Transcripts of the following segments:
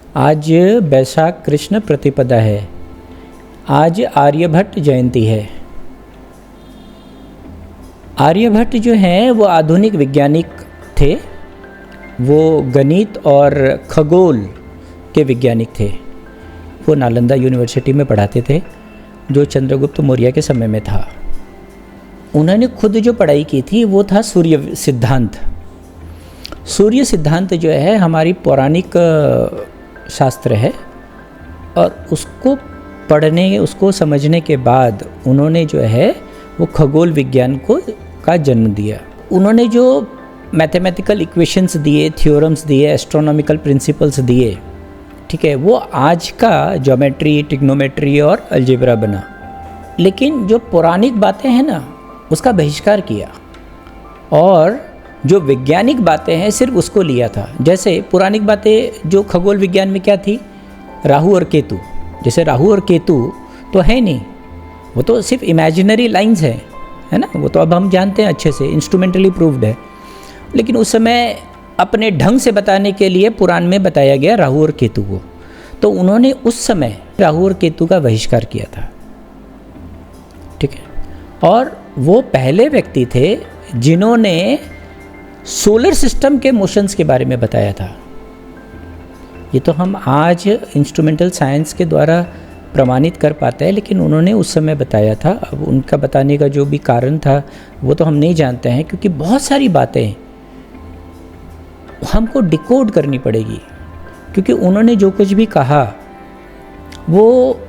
आज बैसाख कृष्ण प्रतिपदा है। आज आर्यभट्ट जयंती है। आर्यभट्ट जो हैं वो आधुनिक वैज्ञानिक थे। वो गणित और खगोल के वैज्ञानिक थे। वो नालंदा यूनिवर्सिटी में पढ़ाते थे जो चंद्रगुप्त मौर्य के समय में था। उन्होंने खुद जो पढ़ाई की थी वो था सूर्य सिद्धांत। सूर्य सिद्धांत जो है हमारी पौराणिक शास्त्र है और उसको पढ़ने, उसको समझने के बाद उन्होंने जो है वो खगोल विज्ञान का जन्म दिया। उन्होंने जो मैथमेटिकल इक्वेशंस दिए, थ्योरम्स दिए, एस्ट्रोनॉमिकल प्रिंसिपल्स दिए, ठीक है, वो आज का ज्योमेट्री, ट्रिग्नोमेट्री और अलजेब्रा बना। लेकिन जो पौराणिक बातें हैं ना, उसका बहिष्कार किया और जो वैज्ञानिक बातें हैं सिर्फ उसको लिया था। जैसे पौराणिक बातें जो खगोल विज्ञान में क्या थी, राहु और केतु। जैसे राहु और केतु तो है नहीं, वो तो सिर्फ इमेजिनरी लाइंस है ना। वो तो अब हम जानते हैं अच्छे से, इंस्ट्रूमेंटली प्रूव्ड है। लेकिन उस समय अपने ढंग से बताने के लिए पुराण में बताया गया राहु और केतु को। तो उन्होंने उस समय राहु और केतु का बहिष्कार किया था, ठीक है। और वो पहले व्यक्ति थे जिन्होंने सोलर सिस्टम के मोशंस के बारे में बताया था। ये तो हम आज इंस्ट्रूमेंटल साइंस के द्वारा प्रमाणित कर पाते हैं, लेकिन उन्होंने उस समय बताया था। अब उनका बताने का जो भी कारण था वो तो हम नहीं जानते हैं, क्योंकि बहुत सारी बातें हमको डिकोड करनी पड़ेगी। क्योंकि उन्होंने जो कुछ भी कहा वो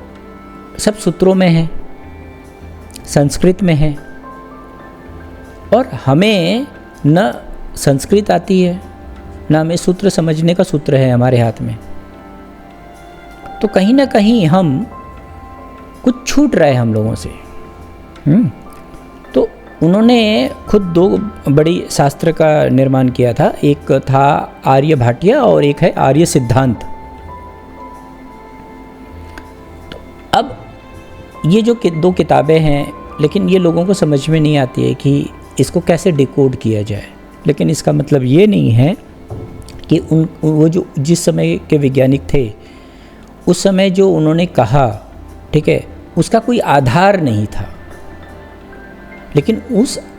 सब सूत्रों में है, संस्कृत में है, और हमें न संस्कृत आती है न हमें सूत्र समझने का सूत्र है हमारे हाथ में। तो कहीं ना कहीं हम कुछ छूट रहा है हम लोगों से। तो उन्होंने खुद दो बड़ी शास्त्र का निर्माण किया था। एक था आर्यभाट्य और एक है आर्य सिद्धांत। तो अब ये जो दो किताबें हैं, लेकिन ये लोगों को समझ में नहीं आती है कि इसको कैसे डिकोड किया जाए। लेकिन इसका मतलब ये नहीं है कि वो जो जिस समय के वैज्ञानिक थे उस समय जो उन्होंने कहा, ठीक है, उसका कोई आधार नहीं था। लेकिन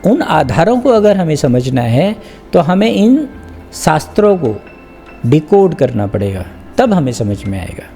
उन आधारों को अगर हमें समझना है तो हमें इन शास्त्रों को डिकोड करना पड़ेगा, तब हमें समझ में आएगा।